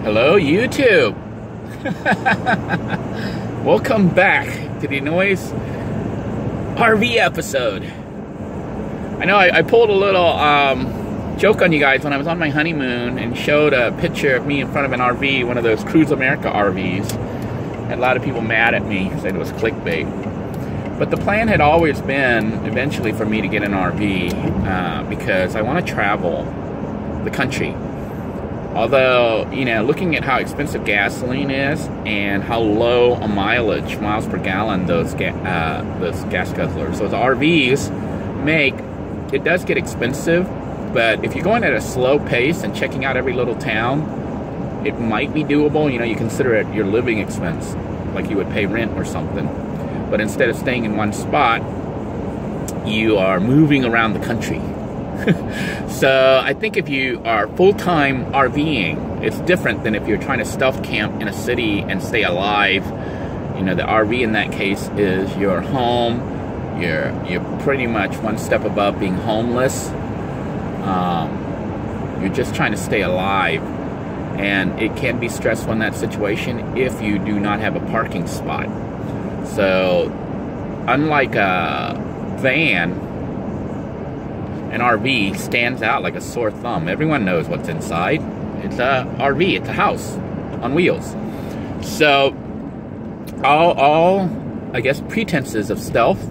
Hello, YouTube. Welcome back to Denoy's RV episode. I know I pulled a little joke on you guys when I was on my honeymoon and showed a picture of me in front of an RV, one of those Cruise America RVs. Had a lot of people mad at me, said it was clickbait. But the plan had always been eventually for me to get an RV because I want to travel the country. Although, you know, looking at how expensive gasoline is and how low a mileage, miles per gallon, those gas guzzlers, those RVs make, it does get expensive. But if you're going at a slow pace and checking out every little town, it might be doable. You know, you consider it your living expense, like you would pay rent or something. But instead of staying in one spot, you are moving around the country. So I think if you are full-time RVing, it's different than if you're trying to stealth camp in a city and stay alive. You know, the RV in that case is your home. You're pretty much one step above being homeless. You're just trying to stay alive, and it can be stressful in that situation if you do not have a parking spot. So unlike a van, an RV stands out like a sore thumb. Everyone knows what's inside. It's a RV, it's a house on wheels. So all I guess pretenses of stealth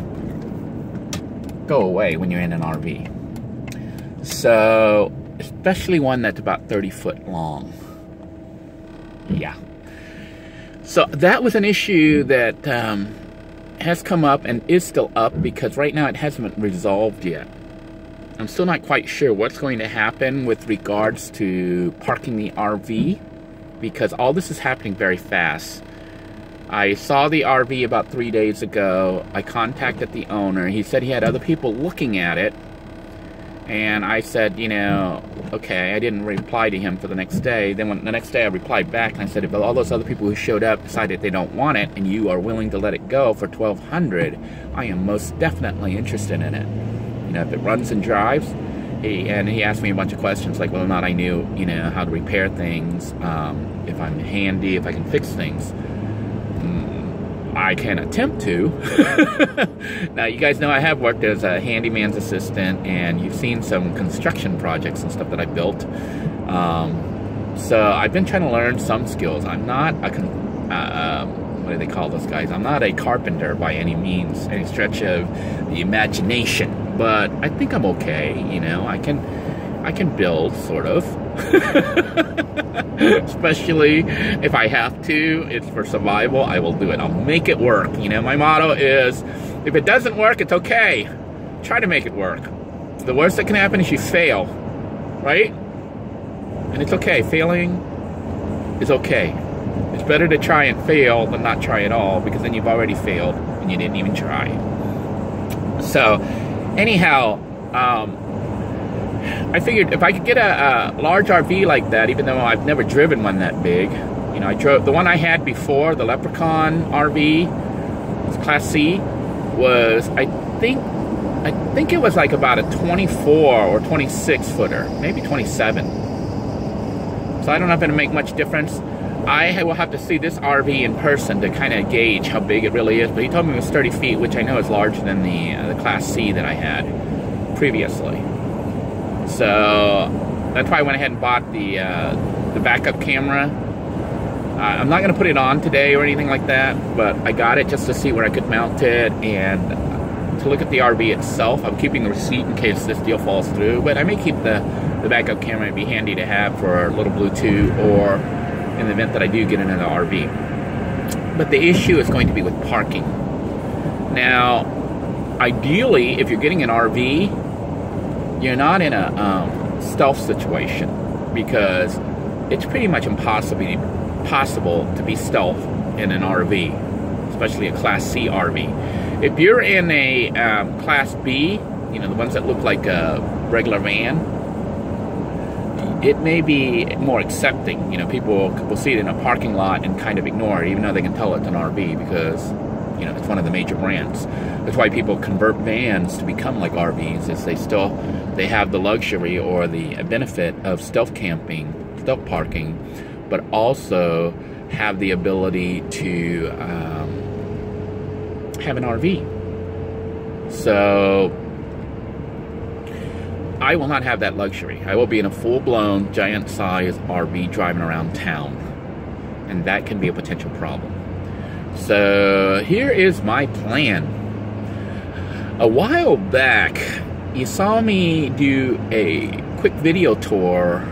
go away when you're in an RV. So especially one that's about 30 foot long. Yeah. So that was an issue that has come up and is still up because right now it hasn't been resolved yet. I'm still not quite sure what's going to happen with regards to parking the RV because all this is happening very fast. I saw the RV about 3 days ago. I contacted the owner. He said he had other people looking at it. And I said, you know, okay, I didn't reply to him for the next day. Then the next day I replied back and I said, if all those other people who showed up decided they don't want it and you are willing to let it go for $1,200, I am most definitely interested in it. You know, if it runs and drives. He asked me a bunch of questions like whether or not I knew, you know, how to repair things, if I'm handy, if I can fix things. I can attempt to. Now, you guys know I have worked as a handyman's assistant, and you've seen some construction projects and stuff that I built. So I've been trying to learn some skills. I'm not a what do they call those guys? I'm not a carpenter by any means, any stretch of the imagination, but I think I'm okay. You know, I can build, sort of. Especially if I have to, it's for survival, I will do it. I'll make it work. You know, my motto is, if it doesn't work, it's okay. Try to make it work. The worst that can happen is you fail, right? And it's okay. Failing is okay. It's better to try and fail than not try at all, because then you've already failed and you didn't even try. So, anyhow, I figured if I could get a large RV like that, even though I've never driven one that big. You know, I drove the one I had before, the Leprechaun RV, it's Class C, was I think it was like about a 24 or 26 footer, maybe 27. So I don't know if it'll make much difference. I will have to see this RV in person to kind of gauge how big it really is. But he told me it was 30 feet, which I know is larger than the Class C that I had previously. So that's why I went ahead and bought the backup camera. I'm not going to put it on today or anything like that, but I got it just to see where I could mount it and to look at the RV itself. I'm keeping the receipt in case this deal falls through, but I may keep the backup camera. It'd be handy to have for a little Bluetooth or in the event that I do get another RV. But the issue is going to be with parking. Now, ideally, if you're getting an RV, you're not in a stealth situation because it's pretty much impossible to be stealth in an RV, especially a Class C RV. If you're in a Class B, you know, the ones that look like a regular van, it may be more accepting. You know, people will see it in a parking lot and kind of ignore it, even though they can tell it's an RV because, you know, it's one of the major brands. That's why people convert vans to become like RVs, is they have the luxury or the benefit of stealth camping, stealth parking, but also have the ability to have an RV. So I will not have that luxury. I will be in a full-blown, giant-sized RV driving around town, and that can be a potential problem. So here is my plan. A while back, you saw me do a quick video tour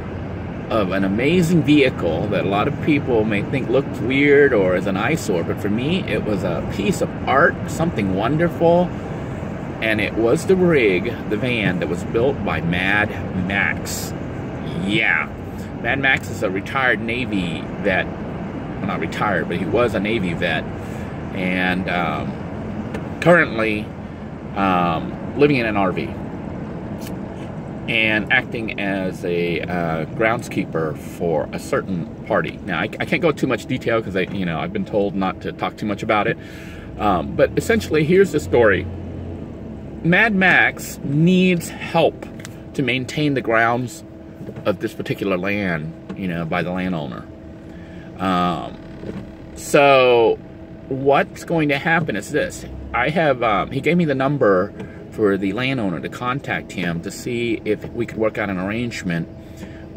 of an amazing vehicle that a lot of people may think looked weird or is an eyesore, but for me, it was a piece of art, something wonderful. And it was the rig, the van, that was built by Mad Max. Yeah. Mad Max is a retired Navy vet. Well, not retired, but he was a Navy vet. And currently living in an RV. And acting as a groundskeeper for a certain party. Now, I can't go into too much detail because I've been told not to talk too much about it. But essentially, here's the story. Mad Max needs help to maintain the grounds of this particular land, by the landowner. So what's going to happen is this. I have, he gave me the number for the landowner to contact him to see if we could work out an arrangement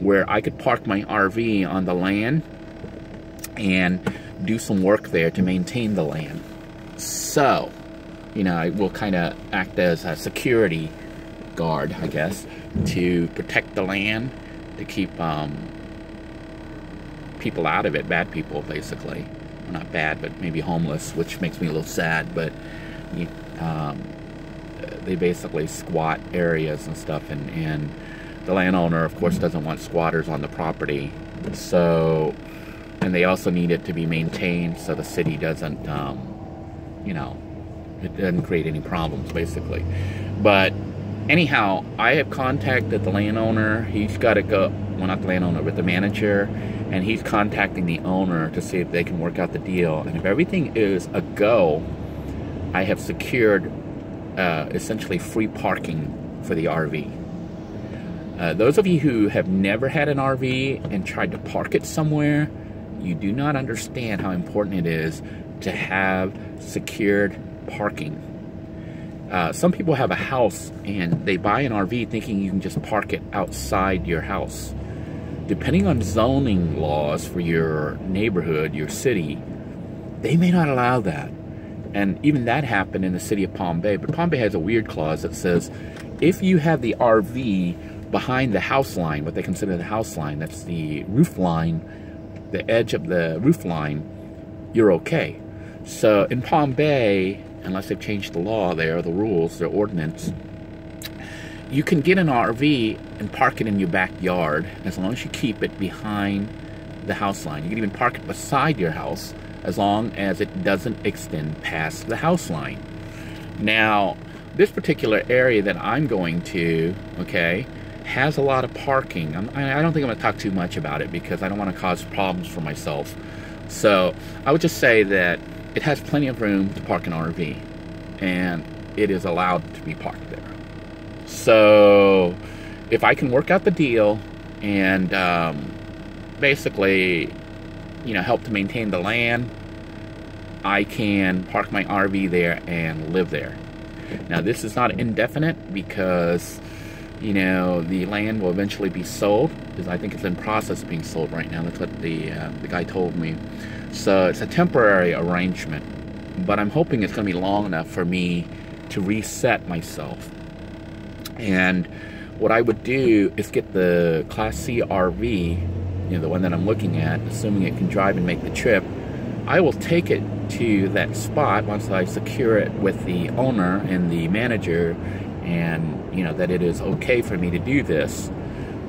where I could park my RV on the land and do some work there to maintain the land. So, I will kind of act as a security guard, I guess, to protect the land, to keep people out of it, bad people, basically. Well, not bad, but maybe homeless, which makes me a little sad, but they basically squat areas and stuff, and the landowner, of course, doesn't want squatters on the property. So, and they also need it to be maintained so the city doesn't, it doesn't create any problems, basically. But anyhow, I have contacted the landowner. He's got to go, well, not the landowner, but the manager, and he's contacting the owner to see if they can work out the deal. And if everything is a go, I have secured essentially free parking for the RV. Those of you who have never had an RV and tried to park it somewhere, you do not understand how important it is to have secured parking. Some people have a house and they buy an RV thinking you can just park it outside your house. Depending on zoning laws for your neighborhood, your city, they may not allow that. And even that happened in the city of Palm Bay. But Palm Bay has a weird clause that says if you have the RV behind the house line, what they consider the house line, that's the roof line, the edge of the roof line, you're okay. So in Palm Bay, unless they've changed the law there, the rules, their ordinance, you can get an RV and park it in your backyard as long as you keep it behind the house line. You can even park it beside your house as long as it doesn't extend past the house line. Now, this particular area that I'm going to, okay, has a lot of parking. I don't think I'm going to talk too much about it because I don't want to cause problems for myself. So I would just say that it has plenty of room to park an RV, and it is allowed to be parked there. So if I can work out the deal and basically, help to maintain the land, I can park my RV there and live there. Now, this is not indefinite because, the land will eventually be sold, because I think it's in process of being sold right now. That's what the guy told me. So it's a temporary arrangement, but I'm hoping it's going to be long enough for me to reset myself. And what I would do is get the Class C RV, the one that I'm looking at, assuming it can drive and make the trip. I will take it to that spot once I secure it with the owner and the manager, and that it is okay for me to do this.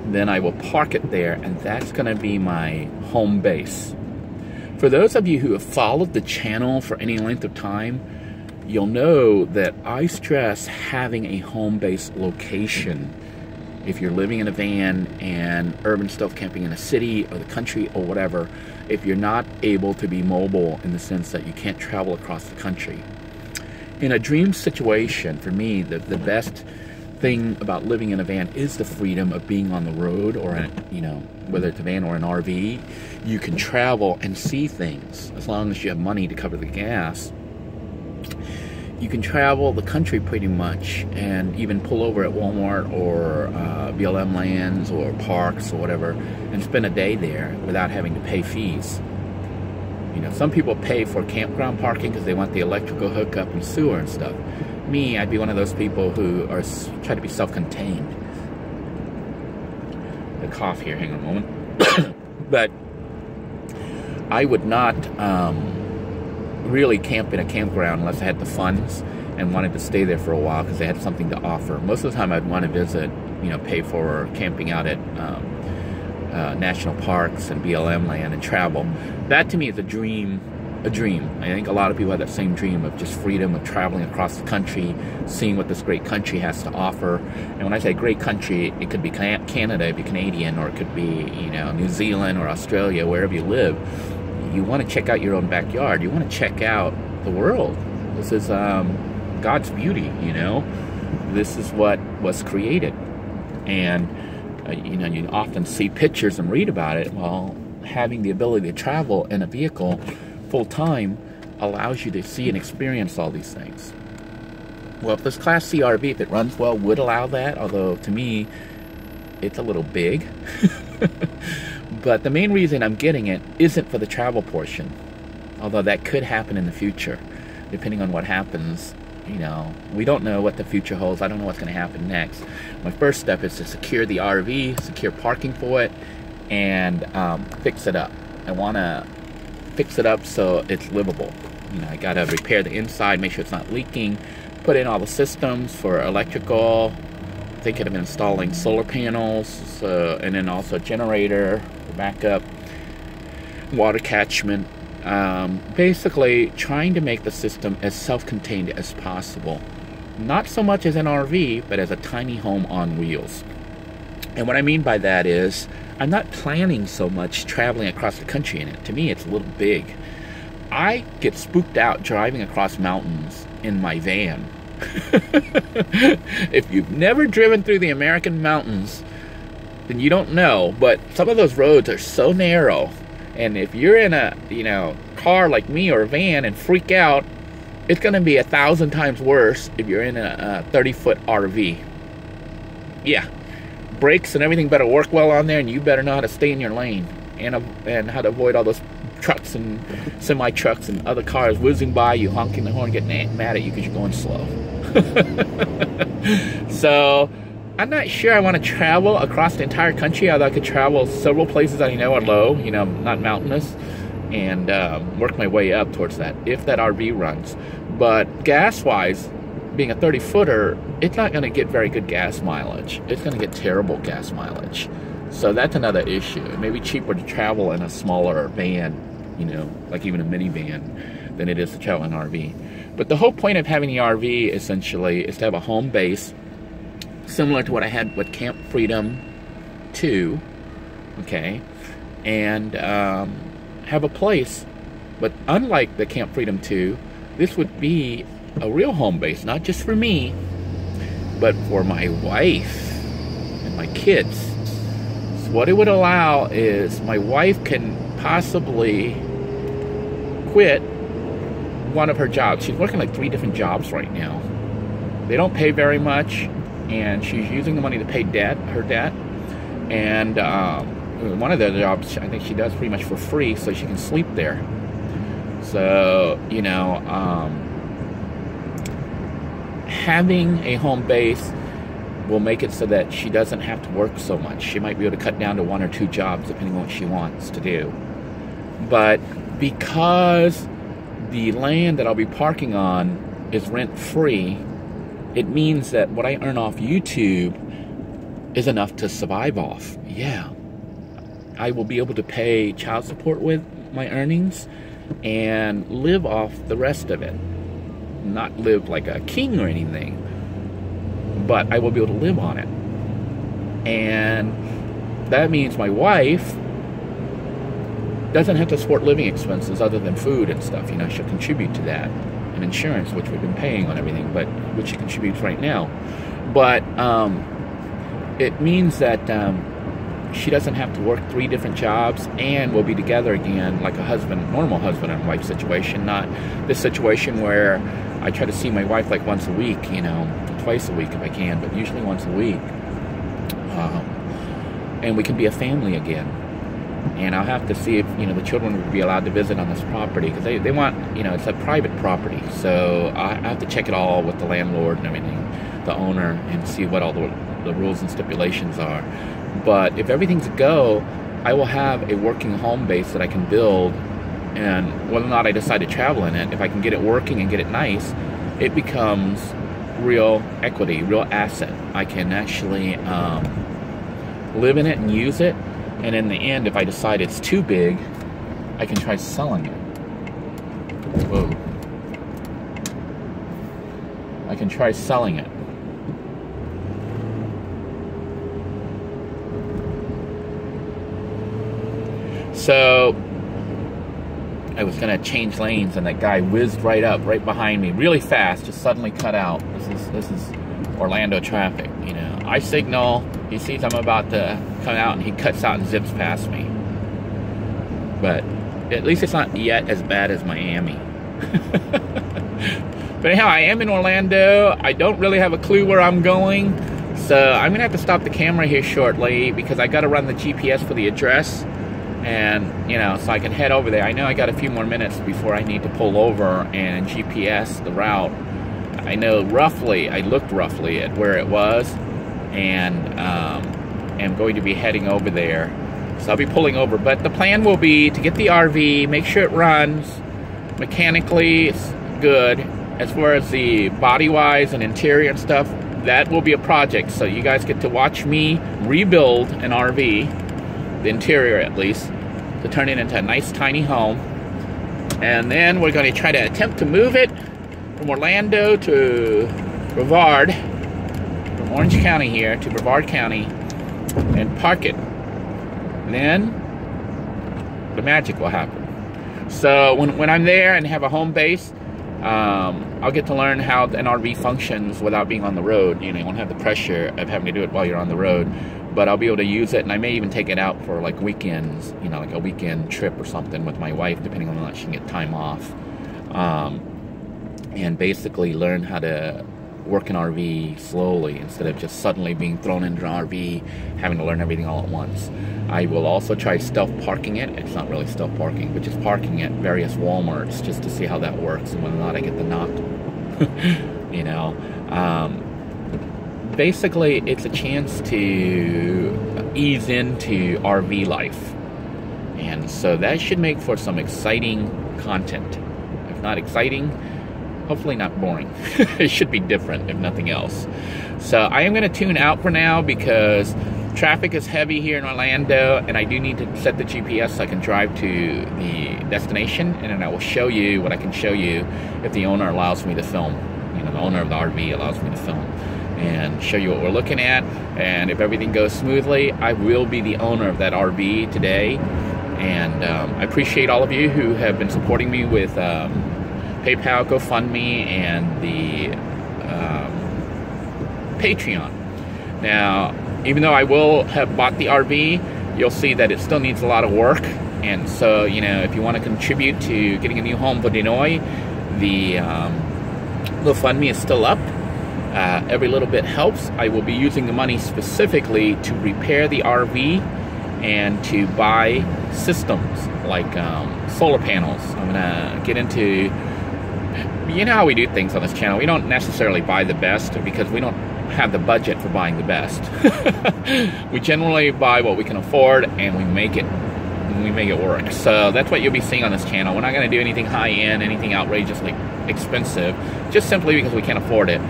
Then I will park it there, and that's going to be my home base. For those of you who have followed the channel for any length of time, you'll know that I stress having a home base location. If you're living in a van and urban stealth camping in a city or the country or whatever, if you're not able to be mobile in the sense that you can't travel across the country. In a dream situation, for me, the best thing about living in a van is the freedom of being on the road, or whether it's a van or an RV. You can travel and see things as long as you have money to cover the gas. You can travel the country pretty much, and even pull over at Walmart or BLM lands or parks or whatever, and spend a day there without having to pay fees. Some people pay for campground parking because they want the electrical hookup and sewer and stuff. Me, I'd be one of those people who try to be self-contained. The cough here, hang on a moment. But I would not really camp in a campground unless I had the funds and wanted to stay there for a while because they had something to offer. Most of the time I'd want to visit, pay for camping out at national parks and BLM land and travel. That to me is a dream. I think a lot of people have that same dream of just freedom, of traveling across the country, seeing what this great country has to offer. And when I say great country, it could be Canada, it'd be Canadian, or it could be, New Zealand or Australia, wherever you live. You want to check out your own backyard. You want to check out the world. This is God's beauty, This is what was created. And, you often see pictures and read about it. Well, having the ability to travel in a vehicle full time allows you to see and experience all these things. Well, if this Class C RV, if it runs well, would allow that, although to me, it's a little big. But the main reason I'm getting it isn't for the travel portion, although that could happen in the future, depending on what happens. We don't know what the future holds. I don't know what's going to happen next. My first step is to secure the RV, secure parking for it, and fix it up. I want to fix it up so it's livable. I got to repair the inside, make sure it's not leaking, put in all the systems for electrical, thinking of installing solar panels, and then also a generator, backup, water catchment. Basically trying to make the system as self-contained as possible. Not so much as an RV, but as a tiny home on wheels. And what I mean by that is, I'm not planning so much traveling across the country in it. To me, it's a little big. I get spooked out driving across mountains in my van. If you've never driven through the American mountains, then you don't know, but some of those roads are so narrow. And if you're in a, car like me or a van and freak out, it's going to be 1,000 times worse if you're in a 30-foot RV. Yeah. Brakes and everything better work well on there, and you better know how to stay in your lane and how to avoid all those trucks and semi-trucks and other cars whizzing by you, honking the horn, getting mad at you because you're going slow. So I'm not sure I want to travel across the entire country, although I could travel several places that I know are low, not mountainous, and work my way up towards that, if that RV runs. But gas-wise, being a 30-footer, it's not going to get very good gas mileage. It's going to get terrible gas mileage. So that's another issue. It may be cheaper to travel in a smaller van, like even a minivan, than it is to travel in an RV. But the whole point of having the RV, essentially, is to have a home base, similar to what I had with Camp Freedom 2, okay, and have a place. But unlike the Camp Freedom 2, this would be a real home base, not just for me, but for my wife and my kids. So what it would allow is my wife can possibly quit one of her jobs. She's working like 3 different jobs right now. They don't pay very much, and she's using the money to pay her debt. And one of the jobs, I think she does pretty much for free, so she can sleep there. So, having a home base will make it so that she doesn't have to work so much. She might be able to cut down to 1 or 2 jobs, depending on what she wants to do. But because the land that I'll be parking on is rent-free, it means that what I earn off YouTube is enough to survive off. Yeah. I will be able to pay child support with my earnings and live off the rest of it. Not live like a king or anything, but I will be able to live on it. And that means my wife doesn't have to support living expenses other than food and stuff. She'll contribute to that. And insurance, which we've been paying on everything, but which she contributes right now. But it means that she doesn't have to work 3 different jobs, and we'll be together again like a normal husband and wife situation, not this situation where I try to see my wife like once a week, you know, twice a week if I can, but usually once a week. And we can be a family again. And I'll have to see if, you know, the children would be allowed to visit on this property, because they want, you know, it's a private property. So I have to check it all with the landlord and everything, the owner, and see what all the rules and stipulations are. But if everything's a go, I will have a working home base that I can build, and whether or not I decide to travel in it, if I can get it working and get it nice, it becomes real equity, real asset. I can actually live in it and use it, and in the end, if I decide it's too big, I can try selling it. Whoa. I can try selling it. So I was gonna change lanes, and that guy whizzed right up, right behind me, really fast, just suddenly cut out. This is Orlando traffic, you know. I signal, he sees I'm about to come out, and he cuts out and zips past me. But at least it's not yet as bad as Miami. But anyhow, I am in Orlando. I don't really have a clue where I'm going, so I'm gonna have to stop the camera here shortly, because I gotta run the GPS for the address. And, you know, so I can head over there. I know I got a few more minutes before I need to pull over and GPS the route. I know roughly, I looked roughly at where it was, and am going to be heading over there. So I'll be pulling over. But the plan will be to get the RV, make sure it runs. Mechanically, it's good. As far as the body-wise and interior and stuff, that will be a project. So you guys get to watch me rebuild an RV, the interior at least, to turn it into a nice tiny home. And then we're going to try to attempt to move it from Orlando to Brevard, from Orange County here to Brevard County, and park it. Then the magic will happen. So when I'm there and have a home base, I'll get to learn how an RV functions without being on the road. You know, you won't have the pressure of having to do it while you're on the road. But I'll be able to use it, and I may even take it out for like weekends, you know, like a weekend trip or something with my wife, depending on whether or not she can get time off. And basically learn how to work an RV slowly instead of just suddenly being thrown into an RV, having to learn everything all at once. I will also try stealth parking it. It's not really stealth parking, but just parking at various Walmarts just to see how that works and whether or not I get the knock. You know. Basically, it's a chance to ease into RV life. And so that should make for some exciting content. If not exciting, hopefully not boring. It should be different, if nothing else. So I am going to tune out for now because traffic is heavy here in Orlando, and I do need to set the GPS so I can drive to the destination, and then I will show you what I can show you if the owner allows me to film. You know, the owner of the RV allows me to film, and show you what we're looking at. And if everything goes smoothly, I will be the owner of that RV today. And I appreciate all of you who have been supporting me with PayPal, GoFundMe, and the Patreon. Now, even though I will have bought the RV, you'll see that it still needs a lot of work. And so, you know, if you want to contribute to getting a new home for Denoy, the GoFundMe is still up. Every little bit helps. I will be using the money specifically to repair the RV and to buy systems like solar panels. I'm gonna get into, you know how we do things on this channel. We don't necessarily buy the best because we don't have the budget for buying the best. We generally buy what we can afford, and we make it work. So that's what you'll be seeing on this channel. We're not going to do anything high-end, anything outrageously expensive, just simply because we can't afford it.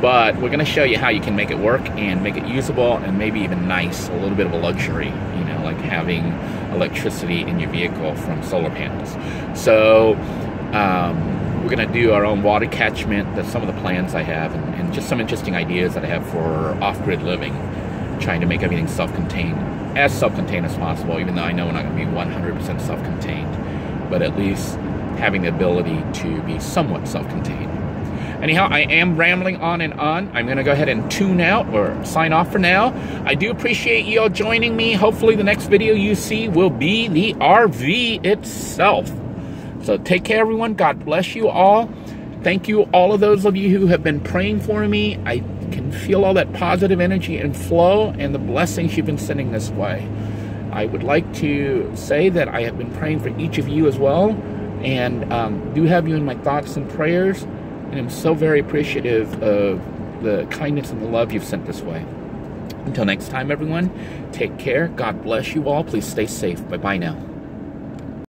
But we're going to show you how you can make it work and make it usable and maybe even nice, a little bit of a luxury, you know, like having electricity in your vehicle from solar panels. So we're going to do our own water catchment. That's some of the plans I have, and just some interesting ideas that I have for off-grid living, trying to make everything self-contained, as self-contained as possible, even though I know we're not going to be 100% self-contained, but at least having the ability to be somewhat self-contained. Anyhow, I am rambling on and on. I'm going to go ahead and tune out or sign off for now. I do appreciate you all joining me. Hopefully the next video you see will be the RV itself. So take care, everyone. God bless you all. Thank you, all of those of you who have been praying for me. I can feel all that positive energy and flow and the blessings you've been sending this way. I would like to say that I have been praying for each of you as well, and do have you in my thoughts and prayers, and I'm so very appreciative of the kindness and the love you've sent this way. Until next time, everyone, take care. God bless you all. Please stay safe. Bye-bye now.